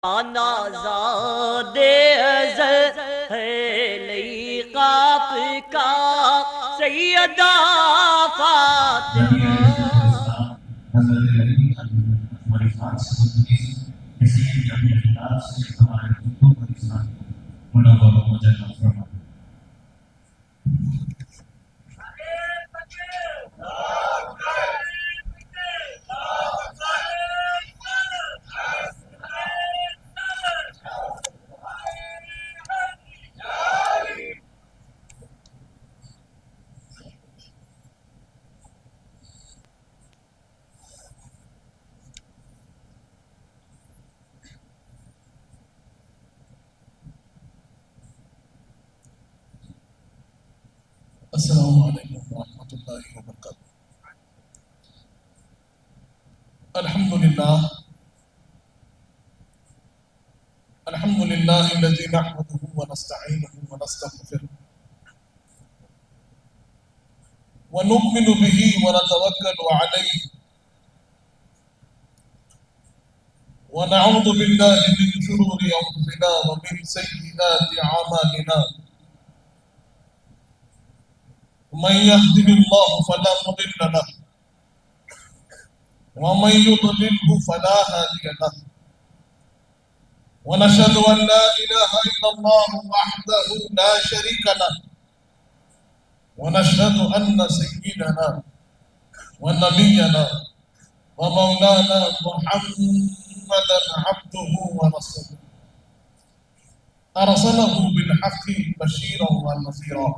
نازاد ازل ہے لیقاف کا سیدہ فاطمہ السلام علیکم ورحمۃ اللہ وبرکاتہ۔ الحمد للہ الذی نحمده ونستعینه ونستغفره ونؤمن به ونتوکل علیہ ونعوذ باللہ من شرور انفسنا ومن سیئات اعمالنا، من يهده الله فلا مضل له ومن يضلله فلا هادي له، ونشهد أن لا إله إلا الله وحده لا شريك له، ونشهد أن سيدنا ونبينا ومولانا محمدا عبده ورسوله أرسله بالحق بشيرا ونذيرا.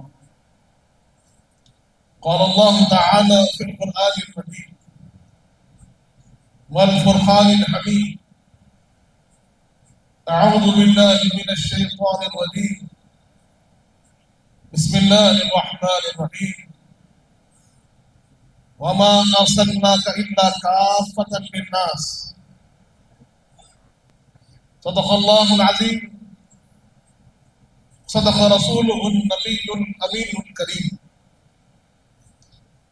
قال الله تعالى في القرآن المجيد والفرقان الحميد: أعوذ بالله من الشيطان الرجيم، بسم الله الرحمن الرحيم، وما أرسلناك إلا كافة للناس. صدق الله العظيم، صدق رسوله النبي الأمين الكريم،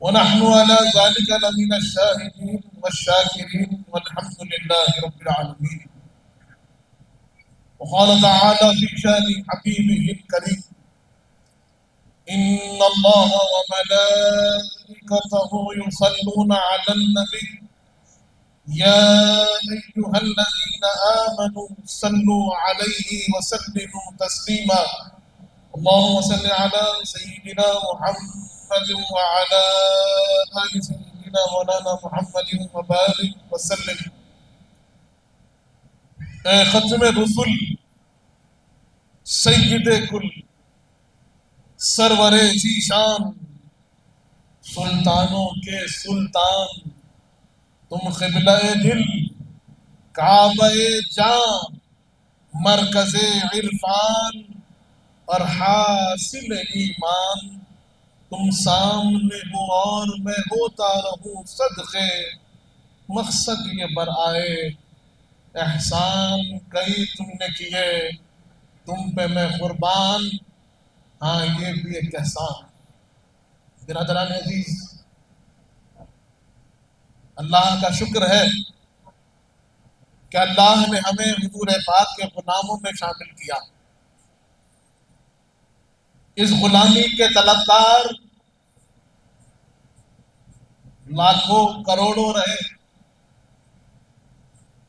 ونحن على ذلك لمن الشاهدين والشاكرين والحمد لله رب العالمين. وقال تعالى في شان حبيبه الكريم: إن الله وملائكته يصلون على النبي يا أيها الذين آمنوا صلوا عليه وسلموا تسليما. اللهم صل على سيدنا محمد وعلى آل سيدنا مولانا محمد وبارك وسلم. اے ختم رسول، سید کل، سرور ذیشان، سلطانوں کے سلطان، تم قبلہ دل، کعبہ جاں، مرکز عرفان اور حاصل ایمان. تم سامنے ہو اور میں ہوتا رہوں صدقے، مقصد یہ برآئے احسان کئی تم نے کیے، تم پہ میں قربان، ہاں یہ بھی ایک احسان. برادران عزیز، اللہ کا شکر ہے کہ اللہ نے ہمیں حضور پاک کے غلاموں میں شامل کیا. اس غلامی کے طلبگار لاکھوں کروڑوں رہے،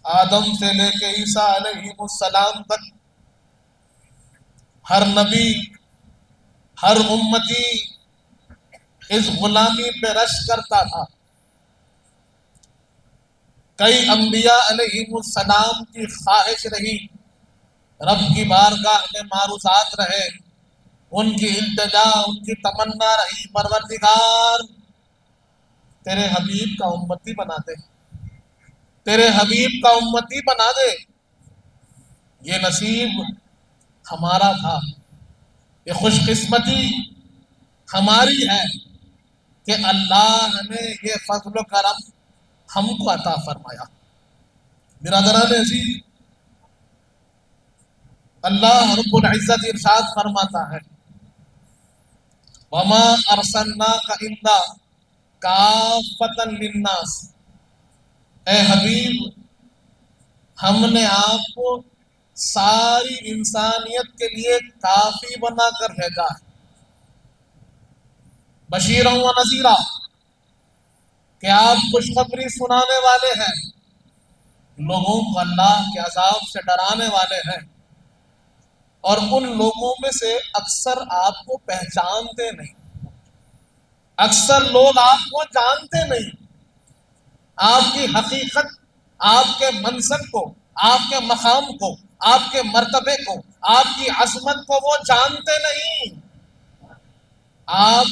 آدم سے لے کے عیسیٰ علیہ السلام تک. ہر نبی، ہر امتی اس غلامی پہ رش کرتا تھا. کئی انبیاء علیہ السلام کی خواہش رہی، رب کی بارگاہ میں معروضات رہے، ان کی التجا، ان کی تمنا رہی: پروردگار تیرے حبیب کا امتی بنا دے، تیرے حبیب کا امتی بنا دے. یہ نصیب ہمارا تھا، یہ خوش قسمتی ہماری ہے کہ اللہ نے یہ فضل و کرم ہم کو عطا فرمایا. برادران عزیز، اللہ رب العزت ارشاد فرماتا ہے: وما ارسلناک الا کافۃ للناس. اے حبیب، ہم نے آپ کو ساری انسانیت کے لیے کافی بنا کر بھیجا ہے، بشیرا و نذیرا، کہ آپ خوشخبری سنانے والے ہیں، لوگوں کو اللہ کے عذاب سے ڈرانے والے ہیں، اور ان لوگوں میں سے اکثر آپ کو پہچانتے نہیں، اکثر لوگ آپ کو جانتے نہیں، آپ کی حقیقت، آپ کے منصب کو، آپ کے مقام کو، آپ کے مرتبے کو، آپ کی عظمت کو وہ جانتے نہیں۔ آپ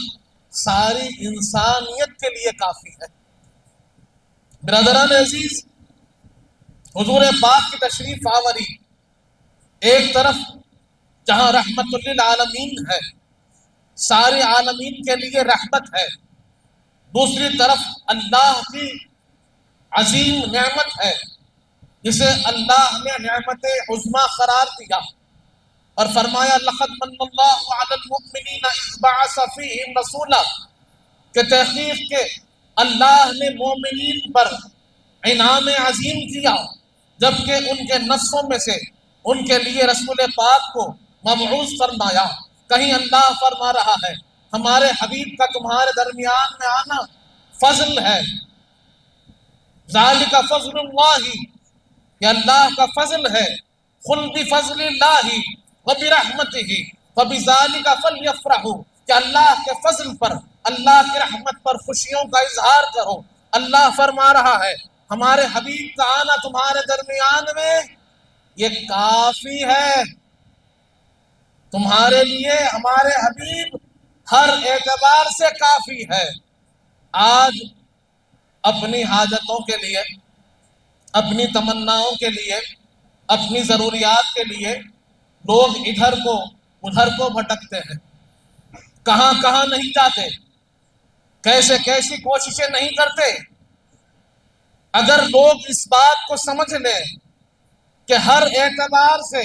ساری انسانیت کے لیے کافی ہے۔ برادران عزیز، حضور پاک کی تشریف آوری ایک طرف جہاں رحمت للعالمین ہے، سارے عالمین کے لیے رحمت ہے، دوسری طرف اللہ کی عظیم نعمت ہے جسے اللہ نے نعمت عظمیٰ قرار دیا اور فرمایا لقد من اللہ علی المؤمنین اذ بعث فیہم رسولا، کہ تحقیق کے اللہ نے مومنین پر انعام عظیم کیا جبکہ ان کے نفسوں میں سے ان کے لیے رسول پاک کو مبعوث فرمایا۔ کہیں اللہ فرما رہا ہے ہمارے حبیب کا تمہارے درمیان میں آنا فضل ہے، ذالک فضل اللہ، یہ اللہ کا فضل ہے، قل بفضل اللہ وبرحمتہ فبذالک فلیفرحوا، کہ اللہ کے فضل پر، اللہ کی رحمت پر خوشیوں کا اظہار کرو۔ اللہ فرما رہا ہے ہمارے حبیب کا آنا تمہارے درمیان میں یہ کافی ہے، تمہارے لیے ہمارے حبیب ہر اعتبار سے کافی ہے۔ آج اپنی حاجتوں کے لیے، اپنی تمناؤں کے لیے، اپنی ضروریات کے لیے لوگ ادھر کو ادھر کو بھٹکتے ہیں، کہاں کہاں نہیں جاتے، کیسے کیسی کوششیں نہیں کرتے۔ اگر لوگ اس بات کو سمجھ لیں کہ ہر اعتبار سے،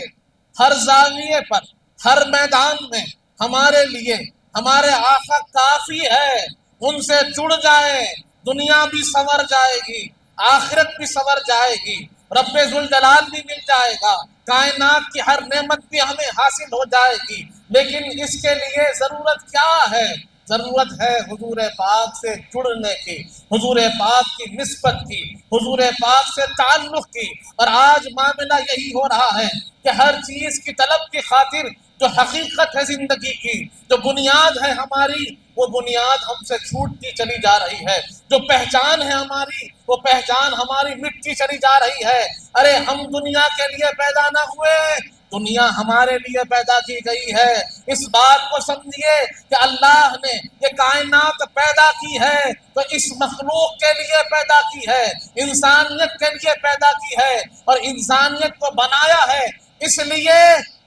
ہر زاویے پر، ہر میدان میں ہمارے لیے ہمارے آقا کافی ہے، ان سے جڑ جائیں، دنیا بھی سنور جائے گی، آخرت بھی سنور جائے گی، رب ذوالجلال بھی مل جائے گا، کائنات کی ہر نعمت بھی ہمیں حاصل ہو جائے گی۔ لیکن اس کے لیے ضرورت کیا ہے؟ ضرورت ہے حضور پاک سے جڑنے کی، حضور پاک کی نسبت کی، حضور پاک سے تعلق کی۔ اور آج معاملہ یہی ہو رہا ہے کہ ہر چیز کی طلب کی خاطر جو حقیقت ہے زندگی کی، جو بنیاد ہے ہماری، وہ بنیاد ہم سے چھوٹتی چلی جا رہی ہے، جو پہچان ہے ہماری، وہ پہچان ہماری مٹتی چلی جا رہی ہے۔ ارے ہم دنیا کے لیے پیدا نہ ہوئے، دنیا ہمارے لیے پیدا کی گئی ہے۔ اس بات کو سمجھیے کہ اللہ نے یہ کائنات پیدا کی ہے تو اس مخلوق کے لیے پیدا کی ہے، انسانیت کے لیے پیدا کی ہے، اور انسانیت کو بنایا ہے اس لیے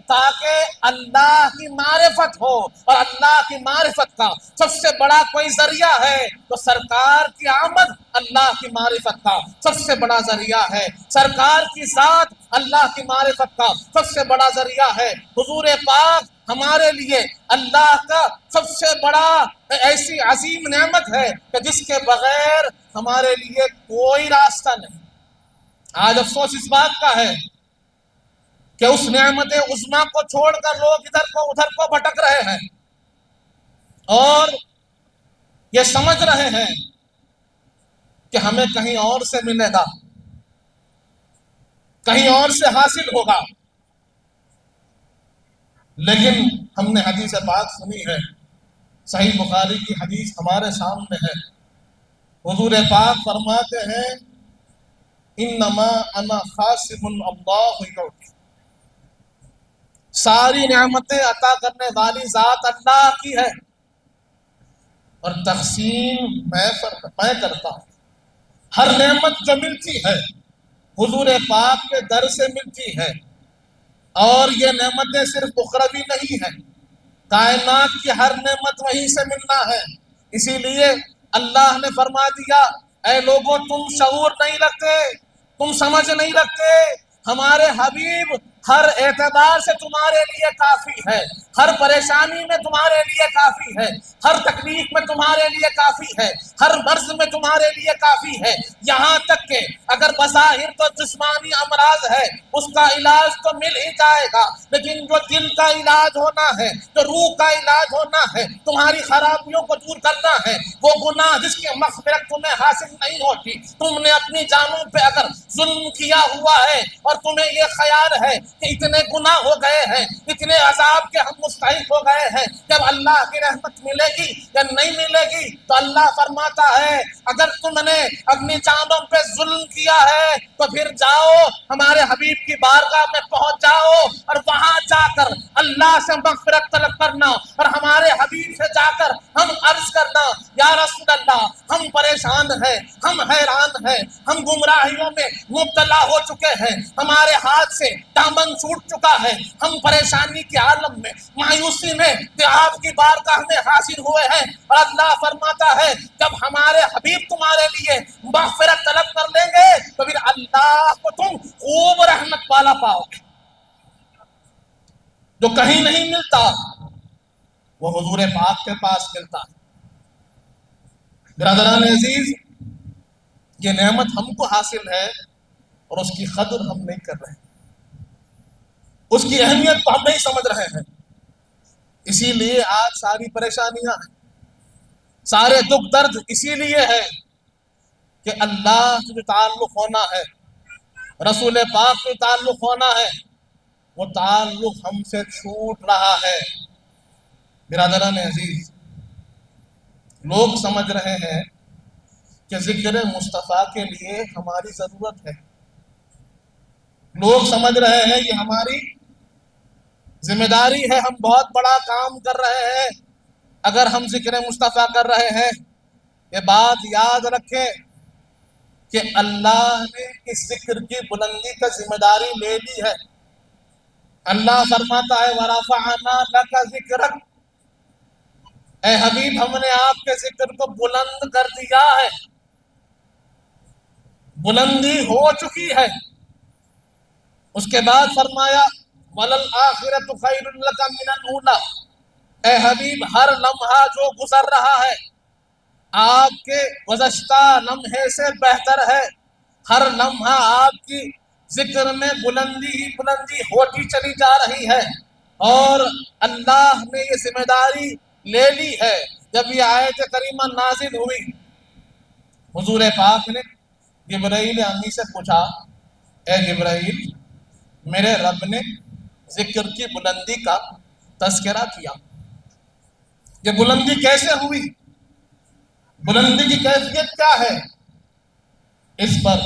تاکہ اللہ کی معرفت ہو، اور اللہ کی معرفت کا سب سے بڑا کوئی ذریعہ ہے تو سرکار کی آمد اللہ کی معرفت کا سب سے بڑا ذریعہ ہے، سرکار کی ذات اللہ کی معرفت کا سب سے بڑا ذریعہ ہے۔ حضور پاک ہمارے لیے اللہ کا سب سے بڑا ایسی عظیم نعمت ہے کہ جس کے بغیر ہمارے لیے کوئی راستہ نہیں۔ آج افسوس اس بات کا ہے کہ اس نعمت عظمیٰ کو چھوڑ کر لوگ ادھر کو ادھر کو بھٹک رہے ہیں اور یہ سمجھ رہے ہیں کہ ہمیں کہیں اور سے ملے گا، کہیں اور سے حاصل ہوگا۔ لیکن ہم نے حدیث پاک سنی ہے، صحیح بخاری کی حدیث ہمارے سامنے ہے، حضور پاک فرماتے ہیں انما انا خاسم اللہ یعطی، ساری نعمتیں عطا کرنے والی ذات اللہ کی ہے اور تقسیم میں کرتا ہوں۔ ہر نعمت جو ملتی ہے حضور پاک کے در سے ملتی ہے، اور یہ نعمتیں صرف اخروی نہیں ہیں، کائنات کی ہر نعمت وہیں سے ملنا ہے۔ اسی لیے اللہ نے فرما دیا اے لوگوں تم شعور نہیں رکھتے، تم سمجھ نہیں رکھتے، ہمارے حبیب ہر اعتبار سے تمہارے لیے کافی ہے، ہر پریشانی میں تمہارے لیے کافی ہے، ہر تکلیف میں تمہارے لیے کافی ہے، ہر مرض میں تمہارے لیے کافی ہے۔ یہاں تک کہ اگر بظاہر تو جسمانی امراض ہے اس کا علاج تو مل ہی جائے گا، لیکن جو دل کا علاج ہونا ہے، جو روح کا علاج ہونا ہے، تمہاری خرابیوں کو دور کرنا ہے، وہ گناہ جس کی مغفرت تمہیں حاصل نہیں ہوتی، تم نے اپنی جانوں پہ اگر ظلم کیا ہوا ہے اور تمہیں یہ خیال ہے کہ اتنے گناہ ہو گئے ہیں، اتنے عذاب کے ہم مستحق ہو گئے ہیں، جب اللہ کی رحمت ملے گی یا نہیں ملے گی، تو اللہ فرماتا ہے اگر تم نے اپنی جانوں پہ ظلم کیا ہے تو پھر جاؤ ہمارے حبیب کی بارگاہ میں پہنچ جاؤ اور وہاں جا کر اللہ سے مغفرت طلب کرنا اور ہمارے حبیب سے جا کر ہم عرض کرنا یا رسول اللہ ہم پریشان ہیں، ہم حیران ہیں، ہم گمراہیوں میں مبتلا ہو چکے ہیں، ہمارے ہاتھ سے دامن چھوٹ چکا ہے، ہم پریشانی کے عالم میں مایوسی میں آپ کی بارگاہ میں حاضر ہوئے ہیں۔ اور اللہ فرماتا ہے جب ہمارے حبیب تمہارے لیے مغفرت طلب کر لیں گے تو پھر اللہ کو تم خوب رحمت والا پاؤ گے، جو کہیں نہیں ملتا وہ حضور پاک کے پاس ملتا ہے۔ برادران عزیز، یہ نعمت ہم کو حاصل ہے اور اس کی قدر ہم نہیں کر رہے ہیں، اس کی اہمیت کو ہم نہیں سمجھ رہے ہیں، اسی لیے آج ساری پریشانیاں ہیں، سارے دکھ درد اسی لیے ہے کہ اللہ سے جو تعلق ہونا ہے، رسول پاک سے تعلق ہونا ہے، وہ تعلق ہم سے چھوٹ رہا ہے۔ برادران عزیز، لوگ سمجھ رہے ہیں کہ ذکر مصطفیٰ کے لیے ہماری ضرورت ہے، لوگ سمجھ رہے ہیں یہ ہماری ذمہ داری ہے، ہم بہت بڑا کام کر رہے ہیں اگر ہم ذکر مصطفیٰ کر رہے ہیں۔ یہ بات یاد رکھیں کہ اللہ نے اس ذکر کی بلندی کا ذمہ داری لے لی ہے۔ اللہ فرماتا ہے وَرَفَعْنَا لَكَ ذِكْرَكَ، اے حبیب ہم نے آپ کے ذکر کو بلند کر دیا ہے، بلندی ہو چکی ہے۔ اس کے بعد فرمایا وَلَلْآخِرَةُ خَيْرٌ لَكَ مِنَ الْأُولَىٰ، اے حبیب ہر لمحہ جو گزر رہا ہے آپ کے گزشتہ لمحے سے بہتر ہے، ہر لمحہ آپ کی ذکر میں بلندی ہی بلندی ہوتی چلی جا رہی ہے، اور اللہ نے یہ ذمہ داری لے لی ہے۔ جب یہ آیت کریمہ نازل ہوئی، حضور پاک نے جبرائیل امی سے پوچھا اے جبرائیل، میرے رب نے ذکر کی بلندی کا تذکرہ کیا، یہ بلندی کیسے ہوئی، بلندی کی کیفیت کیا ہے؟ اس پر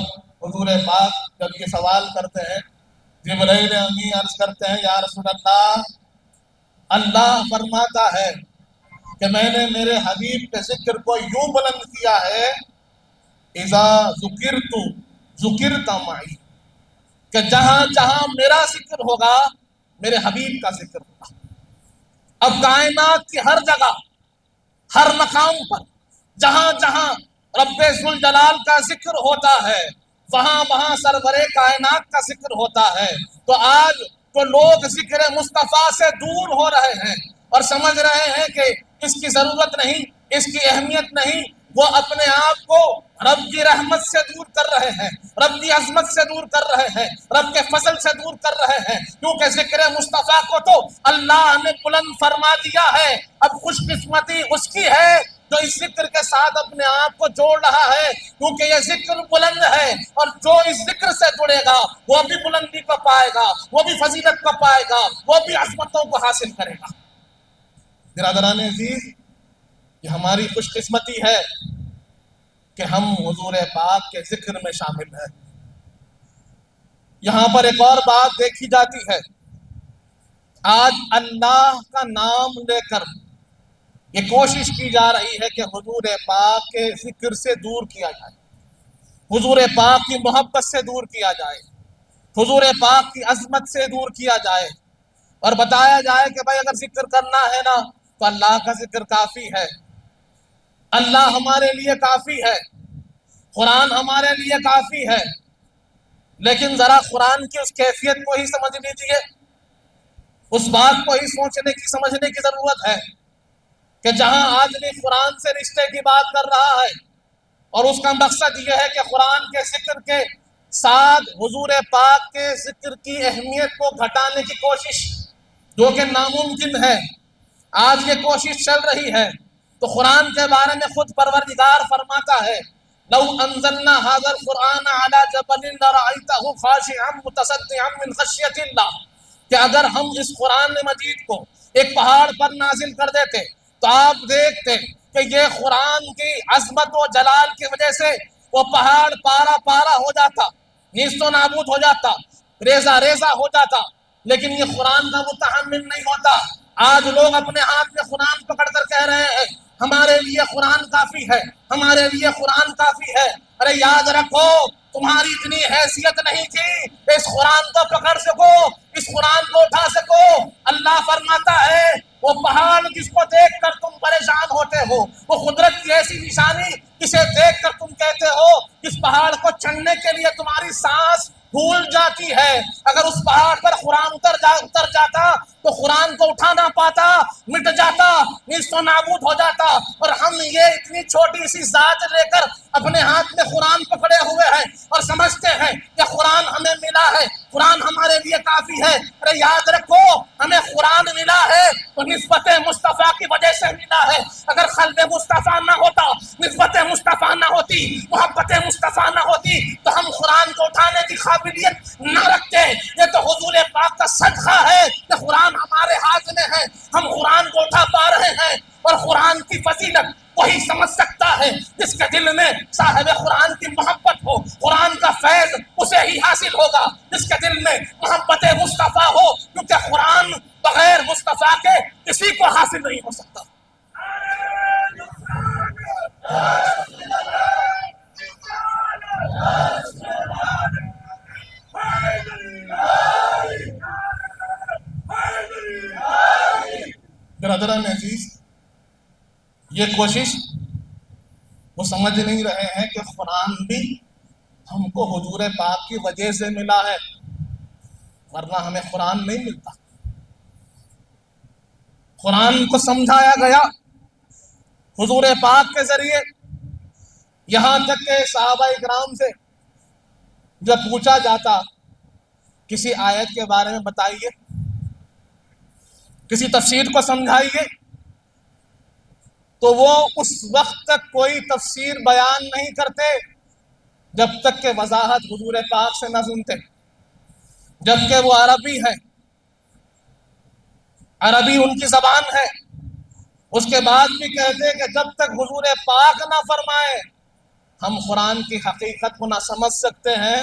حضور پاک جب یہ سوال کرتے ہیں، جبرائیل امی عرض کرتے ہیں یا رسول اللہ، اللہ فرماتا ہے کہ میں نے میرے حبیب کے ذکر کو یوں بلند کیا ہے اذا ذکرت ذکرت معی، کہ جہاں جہاں میرا ذکر ہوگا میرے حبیب کا ذکر ہوگا۔ اب کائنات کی ہر جگہ، ہر مقام پر، جہاں جہاں رب ذوالجلال کا ذکر ہوتا ہے وہاں وہاں سرور کائنات کا ذکر ہوتا ہے۔ تو آج تو لوگ ذکر مصطفیٰ سے دور ہو رہے ہیں اور سمجھ رہے ہیں کہ اس کی ضرورت نہیں، اس کی اہمیت نہیں، وہ اپنے آپ کو رب کی رحمت سے دور کر رہے ہیں، رب کی عظمت سے دور کر رہے ہیں، رب کے فضل سے دور کر رہے ہیں، کیونکہ ذکر مصطفیٰ کو تو اللہ نے بلند فرما دیا ہے۔ اب خوش قسمتی اس کی ہے جو اس ذکر کے ساتھ اپنے آپ کو جوڑ رہا ہے، کیونکہ یہ ذکر بلند ہے، اور جو اس ذکر سے جڑے گا وہ بھی بلندی کو پائے گا، وہ بھی فضیلت کو پائے گا، وہ بھی عظمتوں کو حاصل کرے گا۔ برادران عزیز، یہ ہماری خوش قسمتی ہے کہ ہم حضور پاک کے ذکر میں شامل ہیں۔ یہاں پر ایک اور بات دیکھی جاتی ہے، آج اللہ کا نام لے کر یہ کوشش کی جا رہی ہے کہ حضور پاک کے ذکر سے دور کیا جائے، حضور پاک کی محبت سے دور کیا جائے، حضور پاک کی عظمت سے دور کیا جائے، اور بتایا جائے کہ بھائی اگر ذکر کرنا ہے نا تو اللہ کا ذکر کافی ہے، اللہ ہمارے لیے کافی ہے، قرآن ہمارے لیے کافی ہے۔ لیکن ذرا قرآن کی اس کیفیت کو ہی سمجھ لیجئے اس بات کو ہی سوچنے کی سمجھنے کی ضرورت ہے کہ جہاں آدمی قرآن سے رشتے کی بات کر رہا ہے اور اس کا مقصد یہ ہے کہ قرآن کے ذکر کے ساتھ حضور پاک کے ذکر کی اہمیت کو گھٹانے کی کوشش، جو کہ ناممکن ہے، آج یہ کوشش چل رہی ہے، تو قرآن کے بارے میں خود پروردگار فرماتا ہے لو انزلنا هذا القرآن على جبل لرأيته خاشعا متصدعا من خشية اللہ، کہ اگر ہم اس قرآن مجید کو ایک پہاڑ پر نازل کر دیتے تو آپ دیکھتے کہ یہ قرآن کی عظمت و جلال کی وجہ سے وہ پہاڑ پارا پارا ہو جاتا، نیست و نابود ہو جاتا، ریزہ ریزہ ہو جاتا، لیکن یہ قرآن کا متحمل نہیں ہوتا۔ آج لوگ اپنے ہاتھ میں قرآن پکڑ کر کہہ رہے ہیں ہمارے لیے قرآن کافی ہے، ہمارے لیے قرآن کافی ہے۔ ارے یاد رکھو تمہاری اتنی حیثیت نہیں تھی اس قرآن کو پکڑ سکو، اس قرآن کو اٹھا سکو۔ اللہ فرماتا ہے وہ پہاڑ جس کو دیکھ کر تم پریشان ہوتے ہو، وہ قدرت کی ایسی نشانی جسے دیکھ کر تم کہتے ہو اس پہاڑ کو چڑھنے کے لیے تمہاری سانس بھول جاتی ہے، اگر اس پہاڑ پر قرآن اتر جاتا تو قرآن کو اٹھا نہ پاتا، مٹ جاتا، نیست و نابود ہو جاتا۔ اور ہم یہ اتنی چھوٹی سی ذات لے کر اپنے ہاتھ میں قرآن پکڑے ہوئے ہیں اور سمجھتے ہیں کہ قرآن ہمیں ملا ہے، قرآن ہمارے لیے کافی ہے۔ ارے یاد رکھو ہمیں قرآن ملا ہے تو نسبت مصطفیٰ کی وجہ سے ملا ہے۔ اگر قلب مصطفیٰ نہ ہوتا، نسبت مصطفیٰ نہ ہوتی، محبت مصطفیٰ نہ ہوتی تو ہم قرآن کو اٹھانے کی قابلیت نہ رکھتے۔ یہ تو حضور پاک کا صدقہ ہے کہ قرآن ہمارے ہاتھ میں ہے، ہم قرآن کو اٹھا پا رہے ہیں۔ اور قرآن کی فضیلت وہی سمجھ سکتا ہے جس کے دل میں صاحب قرآن کی محبت ہو، قرآن کا فیض اسے ہی حاصل ہوگا جس کے دل میں محبت مصطفیٰ ہو، کیونکہ قرآن بغیر مصطفیٰ کے کسی کو حاصل نہیں ہو سکتا۔ برادران عزیز، یہ کوشش وہ سمجھ نہیں رہے ہیں کہ قرآن بھی ہم کو حضور پاک کی وجہ سے ملا ہے، ورنہ ہمیں قرآن نہیں ملتا۔ قرآن کو سمجھایا گیا حضور پاک کے ذریعے، یہاں تک کہ صحابہ اکرام سے جب پوچھا جاتا کسی آیت کے بارے میں بتائیے، کسی تفسیر کو سمجھائیے، تو وہ اس وقت تک کوئی تفسیر بیان نہیں کرتے جب تک کہ وضاحت حضور پاک سے نہ سنتے، جبکہ وہ عربی ہے، عربی ان کی زبان ہے، اس کے بعد بھی کہتے کہ جب تک حضور پاک نہ فرمائے ہم قرآن کی حقیقت کو نہ سمجھ سکتے ہیں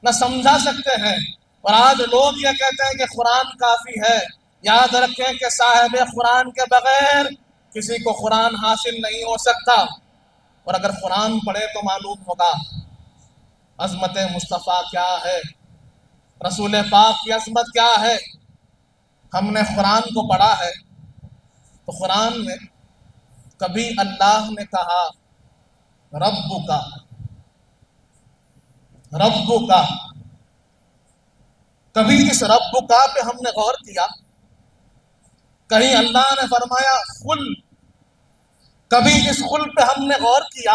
نہ سمجھا سکتے ہیں۔ اور آج لوگ یہ کہتے ہیں کہ قرآن کافی ہے۔ یاد رکھیں کہ صاحب قرآن کے بغیر کسی کو قرآن حاصل نہیں ہو سکتا، اور اگر قرآن پڑھے تو معلوم ہوگا عظمت مصطفیٰ کیا ہے، رسول پاک کی عظمت کیا ہے۔ ہم نے قرآن کو پڑھا ہے تو قرآن میں کبھی اللہ نے کہا رب کا، کبھی اس رب کا پہ ہم نے غور کیا؟ کہیں اللہ نے فرمایا قل، کبھی اس قل پہ ہم نے غور کیا؟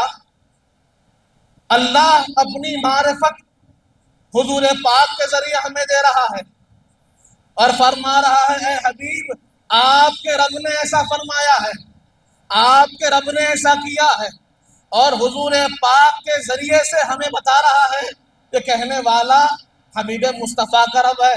اللہ اپنی معرفت حضور پاک کے ذریعے ہمیں دے رہا ہے اور فرما رہا ہے اے حبیب آپ کے رب نے ایسا فرمایا ہے، آپ کے رب نے ایسا کیا ہے، اور حضور پاک کے ذریعے سے ہمیں بتا رہا ہے کہ کہنے والا حبیب مصطفیٰ کا رب ہے،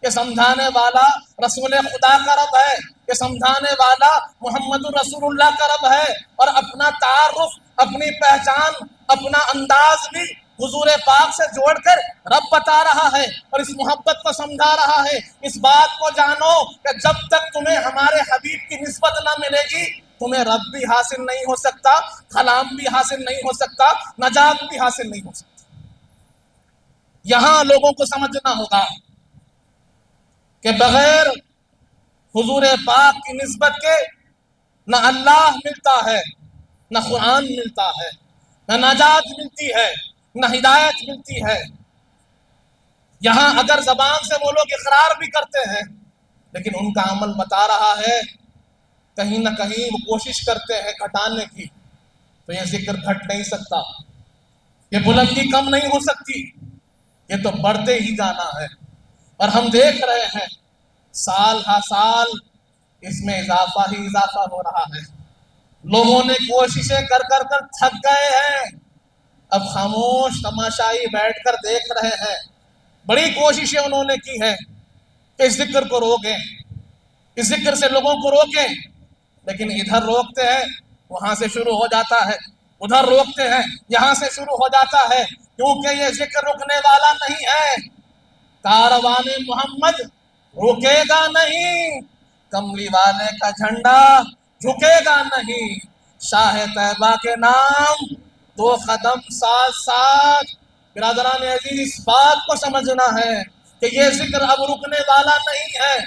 یہ سمجھانے والا رسول خدا کا رب ہے، یہ سمجھانے والا محمد رسول اللہ کا رب ہے، اور اپنا تعارف، اپنی پہچان، اپنا انداز بھی حضور پاک سے جوڑ کر رب بتا رہا ہے اور اس محبت کو سمجھا رہا ہے۔ اس بات کو جانو کہ جب تک تمہیں ہمارے حبیب کی نسبت نہ ملے گی تمہیں رب بھی حاصل نہیں ہو سکتا، کلام بھی حاصل نہیں ہو سکتا، نجات بھی حاصل نہیں ہو سکتا۔ یہاں لوگوں کو سمجھنا ہوگا کہ بغیر حضور پاک کی نسبت کے نہ اللہ ملتا ہے، نہ قرآن ملتا ہے، نہ نجات ملتی ہے، نہ ہدایت ملتی ہے۔ یہاں اگر زبان سے وہ لوگ اقرار بھی کرتے ہیں لیکن ان کا عمل بتا رہا ہے کہیں نہ کہیں وہ کوشش کرتے ہیں گھٹانے کی، تو یہ ذکر گھٹ نہیں سکتا، یہ بلندی کم نہیں ہو سکتی، یہ تو بڑھتے ہی جانا ہے۔ اور ہم دیکھ رہے ہیں سال ہا سال اس میں اضافہ ہی اضافہ ہو رہا ہے۔ لوگوں نے کوششیں کر کر کر تھک گئے ہیں، اب خاموش تماشائی بیٹھ کر دیکھ رہے ہیں۔ بڑی کوششیں انہوں نے کی ہے کہ اس ذکر کو روکیں، اس ذکر سے لوگوں کو روکیں، لیکن ادھر روکتے ہیں وہاں سے شروع ہو جاتا ہے، ادھر روکتے ہیں یہاں سے شروع ہو جاتا ہے، کیونکہ یہ ذکر رکنے والا نہیں ہے۔ کاروان محمد رکے گا نہیں، کملی والے کا جھنڈا جھکے گا نہیں، شاہ طیبہ کے نام 2 قدم ساتھ ساتھ۔ برادران عزیز، اس بات کو سمجھنا ہے کہ یہ ذکر اب رکنے والا نہیں ہے،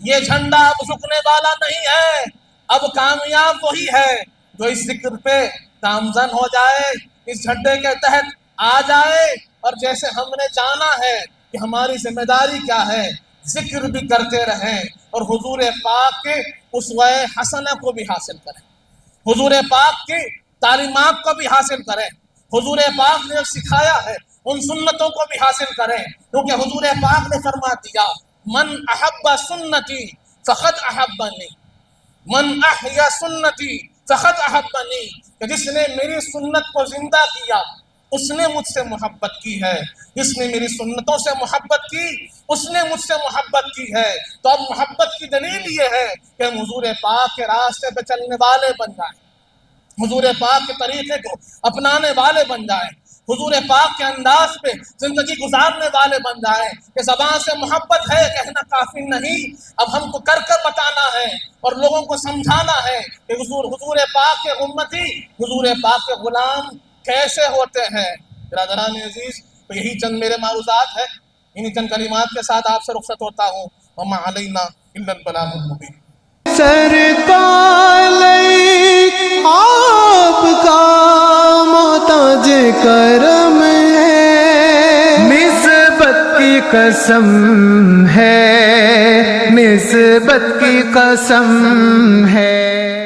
یہ جھنڈا اب جھکنے والا نہیں ہے۔ اب کامیاب وہی ہے جو اس ذکر پہ گامزن ہو جائے، اس جھنڈے کے تحت آ جائے، اور جیسے ہم نے جانا ہے کہ ہماری ذمہ داری کیا ہے، ذکر بھی کرتے رہیں اور حضور پاک کے اسوہ حسنہ کو بھی حاصل کریں، حضور پاک کی تعلیمات کو بھی حاصل کریں، حضور پاک نے جو سکھایا ہے ان سنتوں کو بھی حاصل کریں، کیونکہ حضور پاک نے فرما دیا من احب سنتی فقد احبنی، من احیا سنتی فقد احبنی، کہ جس نے میری سنت کو زندہ کیا اس نے مجھ سے محبت کی ہے، جس نے میری سنتوں سے محبت کی اس نے مجھ سے محبت کی ہے۔ تو اب محبت کی دلیل یہ ہے کہ ہم حضور پاک کے راستے پہ چلنے والے بن جائیں، حضور پاک کے طریقے کو اپنانے والے بن جائیں، حضور پاک کے انداز پہ زندگی گزارنے والے بن جائیں، کہ زبان سے محبت ہے کہنا کافی نہیں، اب ہم کو کر کر بتانا ہے اور لوگوں کو سمجھانا ہے کہ حضور پاک کے امتی، حضور پاک کے غلام کیسے ہوتے ہیں۔ برادران عزیز، تو یہی چند میرے معروضات ہے، انہی چند کلمات کے ساتھ آپ سے رخصت ہوتا ہوں۔ وما علینا الا البلاغ المبین۔ سرکار آپ کا محتاج کرم ہے، نسبت کی قسم ہے، نسبت کی قسم ہے۔